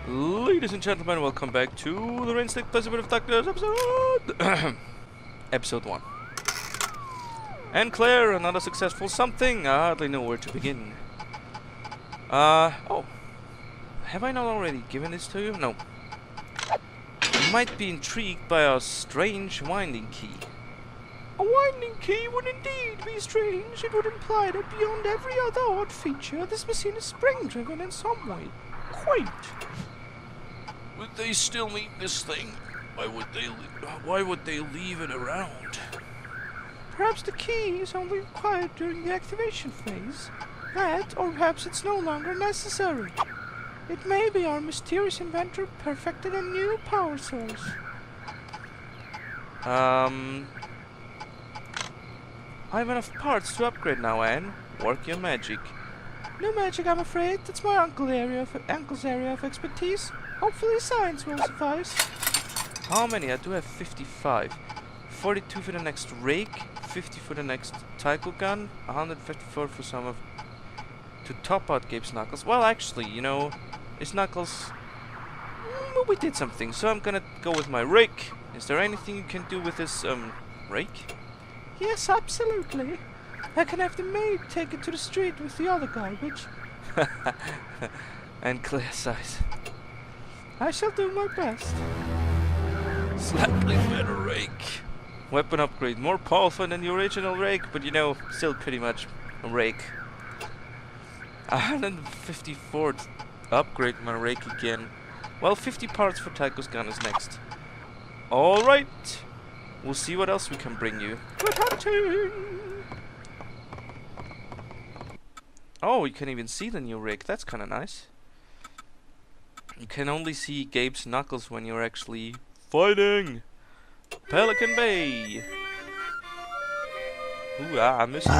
Ladies and gentlemen, welcome back to the Rain-Slick Precipice Of Darkness episode... episode 1. And Claire, another successful something. I hardly know where to begin. Oh. Have I not already given this to you? No. You might be intrigued by our strange winding key. A winding key would indeed be strange. It would imply that beyond every other odd feature, this machine is spring-driven in some way. Quaint. Would they still need this thing? Why would they leave it around? Perhaps the key is only required during the activation phase. That, or perhaps it's no longer necessary. It may be our mysterious inventor perfected a new power source. I have enough parts to upgrade now, Anne. Work your magic. No magic, I'm afraid. That's my uncle's area of expertise. Hopefully science will suffice. How many? I do have 55. 42 for the next rake, 50 for the next Tycho gun, 154 for some of... to top out Gabe's knuckles. Well, actually, you know, his knuckles... we did something, so I'm gonna go with my rake. Is there anything you can do with this, rake? Yes, absolutely. I can have the maid take it to the street with the other garbage. And Claire sighs. I shall do my best. Slightly better rake. Weapon upgrade. More powerful than the original rake, but you know, still pretty much a rake. 154th upgrade my rake again. Well, 50 parts for Tycho's gun is next. Alright. We'll see what else we can bring you. Good hunting! Oh, you can even see the new rig. That's kind of nice. You can only see Gabe's knuckles when you're actually fighting. Pelican Bay. Ooh, mystery.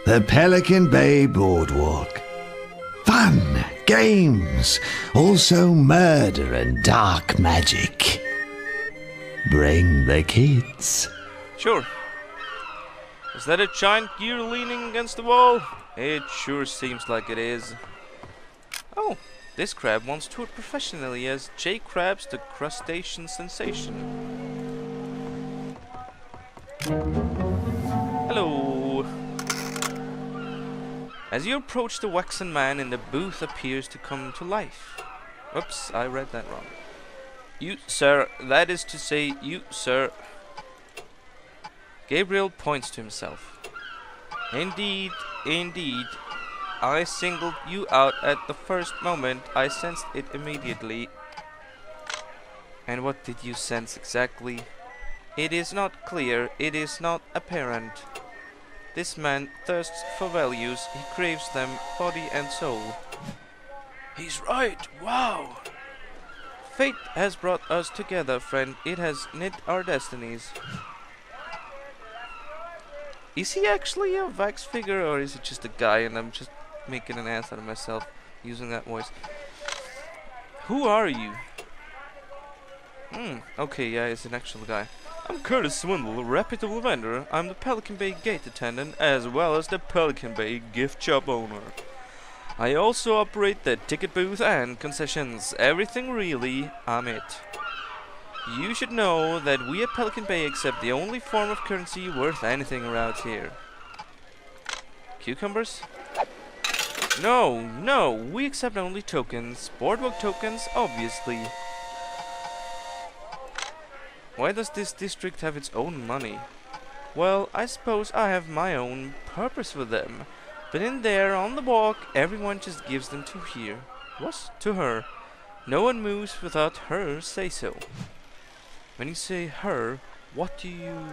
The Pelican Bay Boardwalk. Fun, games, also murder and dark magic. Bring the kids. Sure. Is that a giant gear leaning against the wall? It sure seems like it is. Oh, this crab once toured professionally as J. Krabs the Crustacean Sensation. Hello. As you approach, the waxen man in the booth appears to come to life. Oops, I read that wrong. You, sir, that is to say, you, sir. Gabriel points to himself. Indeed, indeed. I singled you out at the first moment. I sensed it immediately. And what did you sense exactly? It is not clear. It is not apparent. This man thirsts for values. He craves them, body and soul. He's right. Wow. Fate has brought us together, friend. It has knit our destinies. Is he actually a wax figure, or is it just a guy and I'm just making an ass out of myself using that voice? Who are you? Okay, yeah, it's an actual guy. I'm Curtis Swindle, a reputable vendor. I'm the Pelican Bay gate attendant, as well as the Pelican Bay gift shop owner. I also operate the ticket booth and concessions. Everything really, I'm it. You should know that we at Pelican Bay accept the only form of currency worth anything around here. Cucumbers? No, we accept only tokens. Boardwalk tokens, obviously. Why does this district have its own money? Well, I suppose I have my own purpose for them. But in there, on the walk, everyone just gives them to here. What? To her. No one moves without her say so. When you say her, what do you...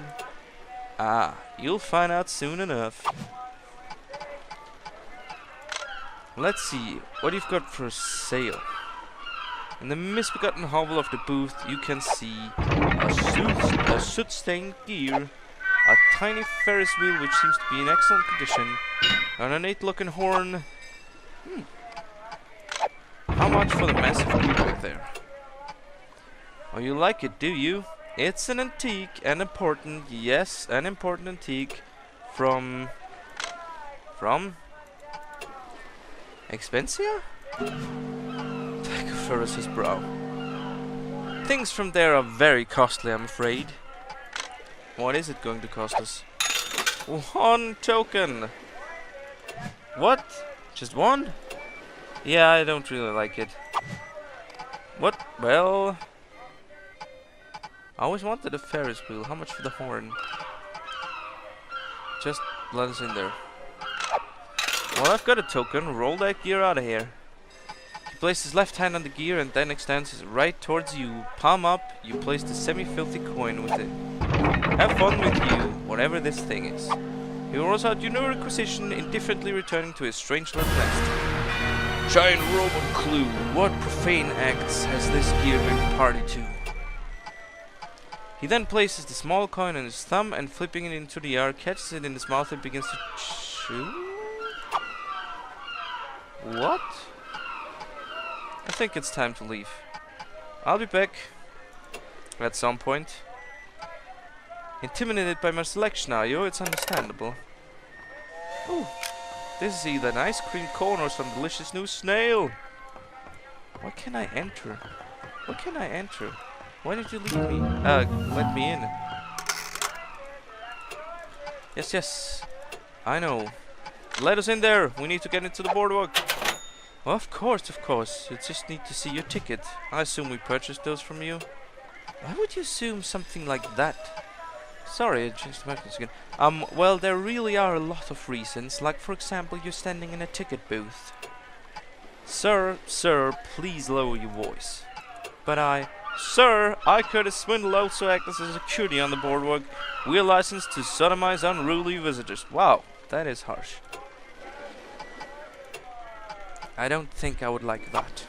Ah, you'll find out soon enough. Let's see what you've got for sale. In the misbegotten hovel of the booth, you can see a soot-stained gear, a tiny Ferris wheel which seems to be in excellent condition, an ornate-looking horn. How much for the massive gear back there? Oh, you like it, do you? It's an antique, an important, yes, an important antique from Expensia? Tycho furrows his brow. Things from there are very costly, I'm afraid. What is it going to cost us? 1 token! What? Just 1? Yeah, I don't really like it. What? Well... I always wanted a Ferris wheel. How much for the horn? Just let us in there. Well, I've got a token. Roll that gear out of here. He places his left hand on the gear and then extends his right towards you. Palm up, you place the semi-filthy coin with it. Have fun with you, whatever this thing is. He rolls out your new requisition, indifferently returning to his strange little nest. Giant Roman clue. What profane acts has this gear been party to? He then places the small coin on his thumb and flipping it into the air, catches it in his mouth and begins to chew. What? I think it's time to leave. I'll be back at some point. Intimidated by my selection, are you? It's understandable. Oh, this is either an ice cream cone or some delicious new snail. What can I enter? What can I enter? Why did you leave me? Let me in. Yes, yes. I know. Let us in there. We need to get into the boardwalk. Well, of course, of course. You just need to see your ticket. I assume we purchased those from you. Why would you assume something like that? Sorry, I changed the messages again. Well, there really are a lot of reasons. Like, for example, you're standing in a ticket booth. Sir, please lower your voice. But Sir, I, Curtis Swindle, also act as a security on the boardwalk. We are licensed to sodomize unruly visitors. Wow, that is harsh. I don't think I would like that.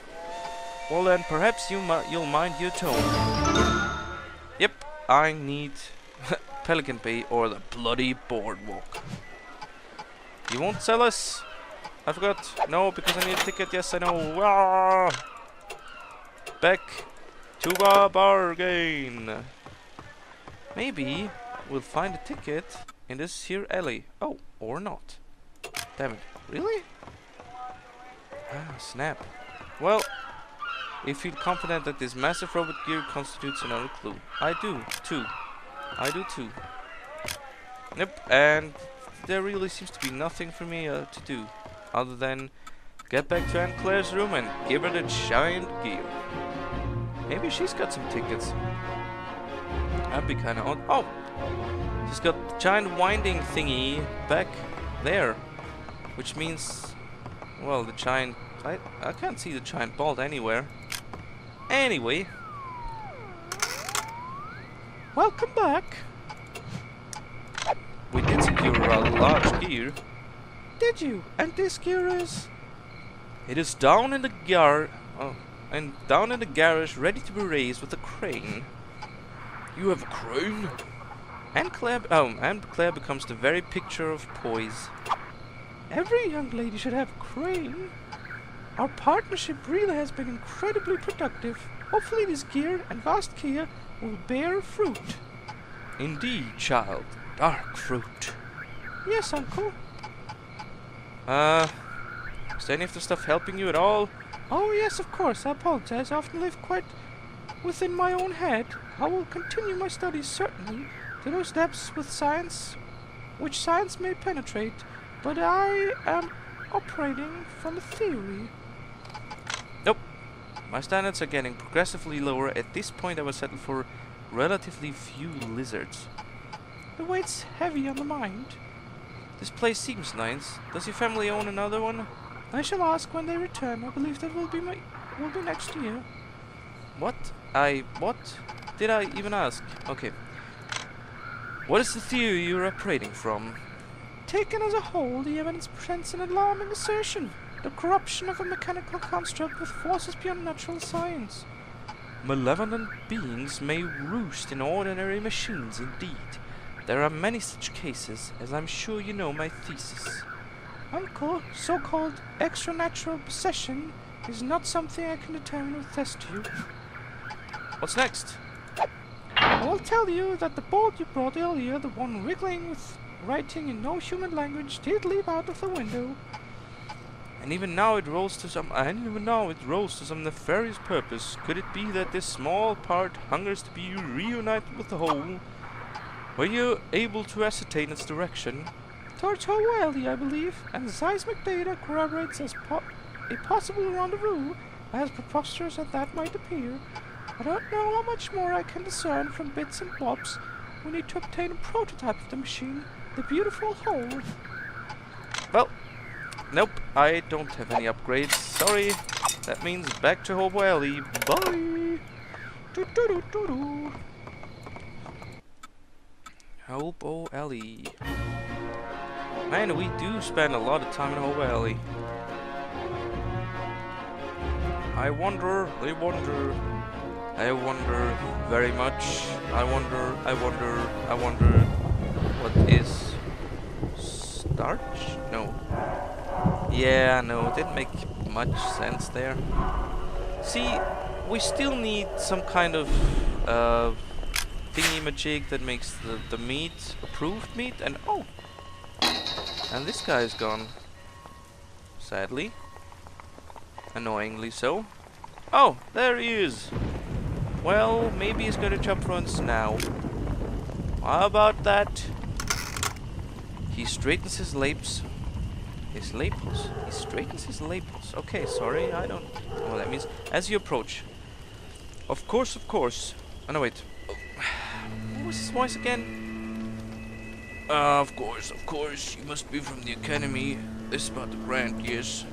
Well then, perhaps you'll mind your tone. Yep, I need Pelican Bay or the bloody boardwalk. You won't sell us? I forgot. No, because I need a ticket. Yes, I know. Ah! Back to our bargain. Maybe we'll find a ticket in this here alley. Oh, or not. Damn it. Really? Ah, snap. Well, you feel confident that this massive robot gear constitutes another clue. I do, too. Yep, and there really seems to be nothing for me to do other than get back to Aunt Claire's room and give her the giant gear. Maybe she's got some tickets. That'd be kind of odd. Oh! She's got the giant winding thingy back there. Which means... well, the giant... I can't see the giant bolt anywhere. Anyway. Welcome back. We did secure a large gear. Did you? And this gear is... it is down in the down in the garage, ready to be raised with a crane. You have a crane? And Claire becomes the very picture of poise. Every young lady should have a crane. Our partnership really has been incredibly productive. Hopefully this gear and vast Kia will bear fruit. Indeed, child. Dark fruit. Yes, uncle. Is any of the stuff helping you at all? Oh, yes, of course. I apologize. I often live quite within my own head. I will continue my studies, certainly, to those depths with science, which science may penetrate, but I am operating from a theory. Nope. My standards are getting progressively lower. At this point, I will settle for relatively few lizards. The weight's heavy on the mind. This place seems nice. Does your family own another one? I shall ask when they return. I believe that will be next year. What did I even ask? Okay. What is the theory you're operating from? Taken as a whole, the evidence presents an alarming assertion. The corruption of a mechanical construct with forces beyond natural science. Malevolent beings may roost in ordinary machines, indeed. There are many such cases, as I'm sure you know my thesis. Uncle, so-called extra-natural possession is not something I can determine with test tube. What's next? I will tell you that the board you brought earlier, the one wriggling with writing in no human language, did leap out of the window. And even now it rolls to some nefarious purpose. Could it be that this small part hungers to be reunited with the whole? Were you able to ascertain its direction? Towards Hobo Alley, I believe, and the seismic data corroborates a possible rendezvous, as preposterous as that might appear. I don't know how much more I can discern from bits and bobs. We need to obtain a prototype of the machine, the beautiful whole. Well, nope, I don't have any upgrades. Sorry. That means back to Hobo Alley. Bye. Do-do-do-do-do. Hobo Alley. Man, we do spend a lot of time in Hobo Alley. I wonder very much. I wonder what is starch? No. Yeah, no, it didn't make much sense there. See, we still need some kind of thingy-majig that makes the meat approved meat, and oh! And this guy is gone. Sadly. Annoyingly so. Oh, there he is! Well, maybe he's gonna jump runs now. How about that? He straightens his lapes. His lapels. He straightens his lapels. Okay, sorry, I don't know what that means. As you approach. Of course, of course. Oh, no, wait. What was his voice again? Of course. You must be from the academy. This is about the grant, yes.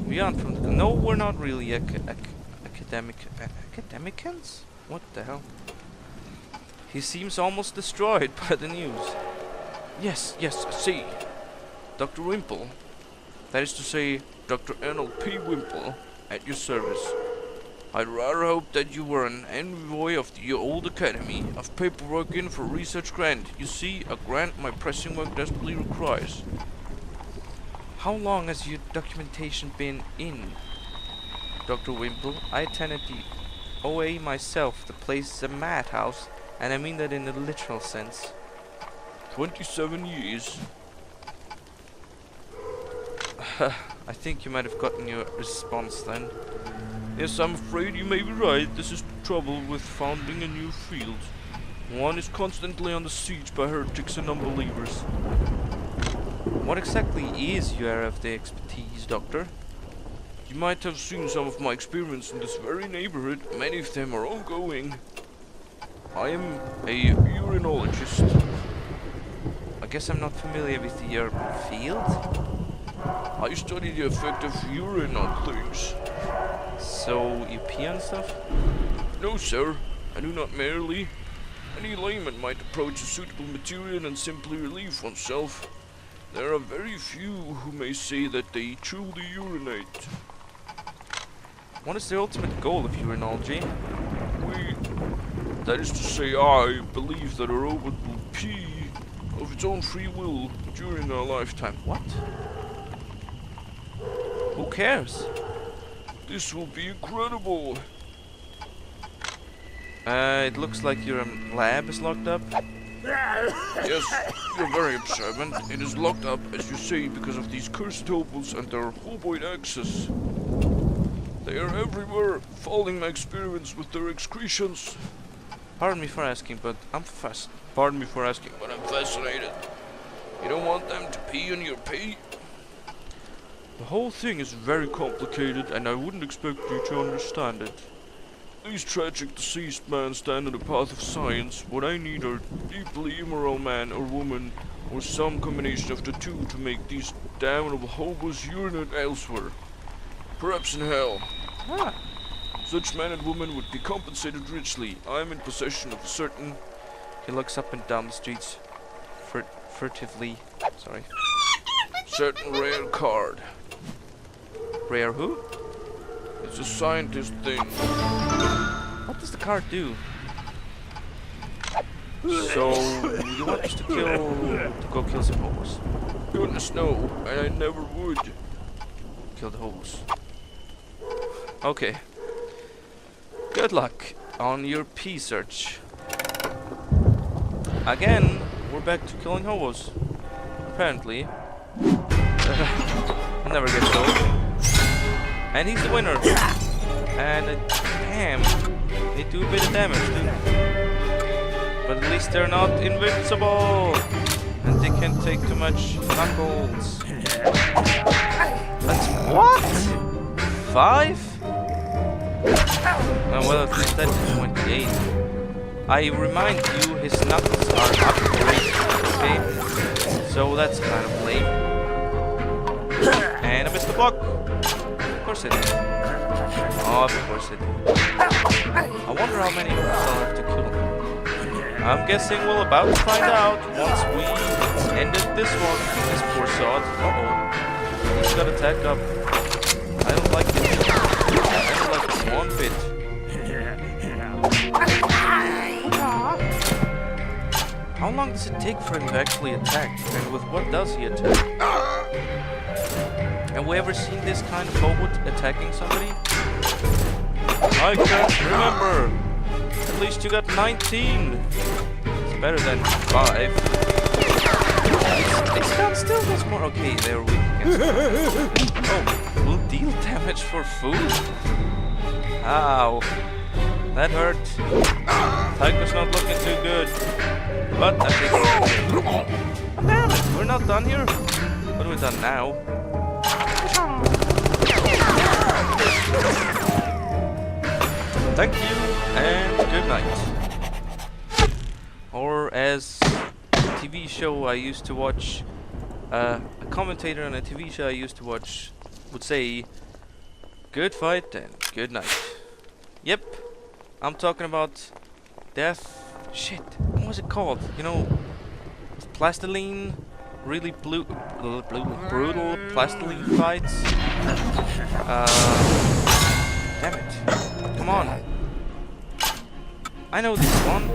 We aren't from the... No, we're not really academicans? What the hell? He seems almost destroyed by the news. Yes, I see. Dr. Wimple. That is to say, Dr. Arnold P. Wimple, at your service. I'd rather hope that you were an envoy of the old academy, of paperwork in for research grant. You see, a grant my pressing work desperately requires. How long has your documentation been in? Dr. Wimple, I attended the OA myself. The place is a madhouse, and I mean that in a literal sense. 27 years. I think you might have gotten your response then. Yes, I'm afraid you may be right. This is the trouble with founding a new field. One is constantly on the siege by heretics and unbelievers. What exactly is your area of the expertise, Doctor? You might have seen some of my experiments in this very neighborhood. Many of them are ongoing. I am a urinologist. I guess I'm not familiar with your field. I study the effect of urine on things. So, you pee on stuff? No, sir. I do not merely. Any layman might approach a suitable material and simply relieve oneself. There are very few who may say that they truly urinate. What is the ultimate goal of urinology? That is to say, I believe that a robot will pee of its own free will during our lifetime. What? Who cares? This will be incredible. It looks like your lab is locked up. Yes, you're very observant. It is locked up, as you say, because of these cursed hobos and their hoboid access. They are everywhere, following my experiments with their excretions. Pardon me for asking, but I'm fascinated. You don't want them to pee on your pee? The whole thing is very complicated, and I wouldn't expect you to understand it. These tragic deceased men stand in the path of science. What I need are deeply immoral man or woman, or some combination of the two to make these damnable hobos urinate elsewhere. Perhaps in hell. Ah. Such men and women would be compensated richly. I am in possession of a certain... He looks up and down the streets furtively. Sorry. Certain rare card. Rare who? It's a scientist thing. What does the card do? So, you want us to go kill some hobos? Goodness no, and I never would. Kill the hobos. Okay. Good luck on your pea search. Again, we're back to killing hobos. Apparently. Never gets old. And he's the winner. And damn, they do a bit of damage too. But at least they're not invincible. And they can't take too much knuckles. That's what? 5? Oh, well, at least that's 28. I remind you, his knuckles are upgraded. Okay, so that's kind of lame. And I missed the block. Of course it did. Of course it did. I wonder how many I'll have to kill. I'm guessing we'll about to find out once we ended this one. This poor sod. Uh-oh. He's got attack up. I don't like it. I don't like it one bit. How long does it take for him to actually attack? And with what does he attack? Have we ever seen this kind of hobo attacking somebody? I can't remember. At least you got 19. It's better than 5. This gun still does more. Okay, they're weak against it. Oh, will deal damage for food? Ow. That hurt. Tycho's not looking too good. But I think damn it, we're not done here. What have we done now? Thank you and good night. Or as a TV show I used to watch, a commentator on a TV show I used to watch would say, good fight and good night. Yep, I'm talking about death. Shit, what was it called? You know, plastiline, really brutal plastiline fights. Damn it! Come on. I know this one.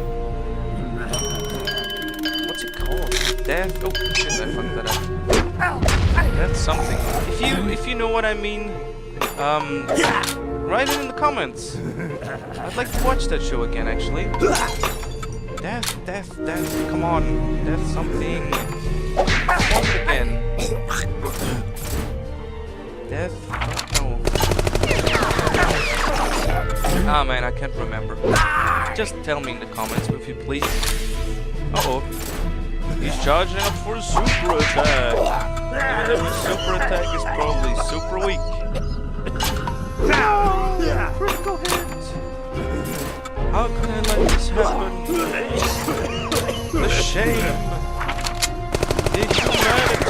What's it called? Death. Oh shit! I fucked that up. That's something. If you know what I mean, write it in the comments. I'd like to watch that show again, actually. Death. Come on. Death something. Watch it again. Death. Oh, no. Ah man, I can't remember. Just tell me in the comments if you please. Uh-oh. He's charging up for a super attack. Even though his super attack is probably super weak. No! Critical hit! How could I let this happen? The shame! The humanity!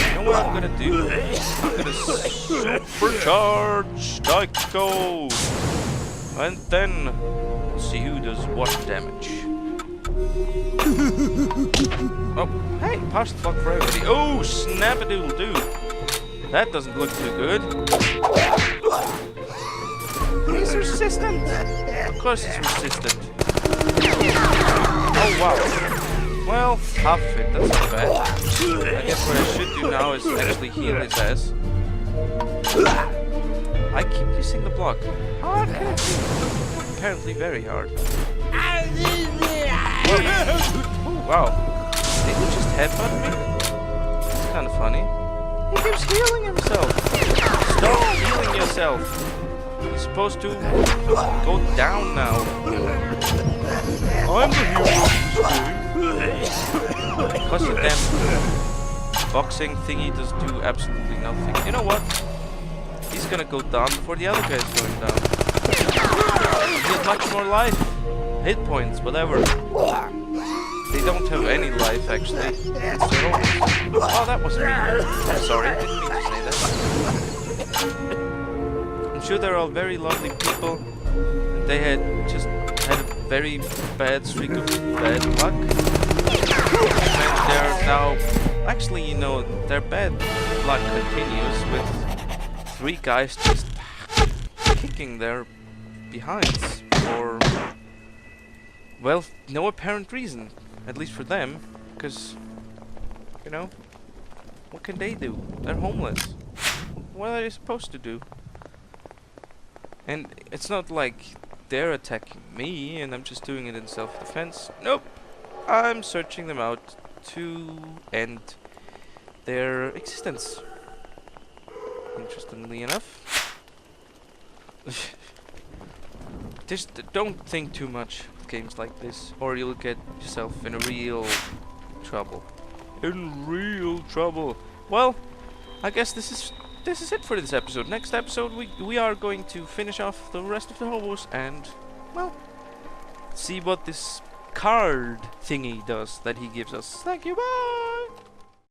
You know what I'm gonna do? I'm gonna supercharge Tycho! And then see who does what damage. Oh, hey, pass the block for everybody. Oh, snap-a-doodle-doo! That doesn't look too good. He's resistant! Of course he's resistant. Oh, wow. Well, half of it, that's not bad. I guess what I should do now is actually heal his ass. I keep missing the block. How hard can it be? Apparently very hard. Oh, wow. Did he just headbutt me? That's kind of funny. He keeps healing himself. Stop healing yourself. He's supposed to go down now. I'm the hero. Because the damn boxing thingy does do absolutely nothing. You know what? He's gonna go down before the other guy's going down. He has much more life. Hit points, whatever. They don't have any life, actually. Oh, that was me. I'm sorry, I didn't mean to say that. I'm sure they're all very lovely people. And they had just had a very bad streak of bad luck. And they're now... Actually, you know, their bad luck continues with 3 guys just kicking their behinds for... well, no apparent reason. At least for them, because, you know, what can they do? They're homeless. What are they supposed to do? And it's not like they're attacking me and I'm just doing it in self-defense. Nope! I'm searching them out to end their existence. Interestingly enough. Just don't think too much of games like this, or you'll get yourself in real trouble. In real trouble. Well, I guess this is it for this episode. Next episode we are going to finish off the rest of the hobos and, well, see what this card thingy does that he gives us. Thank you, bye!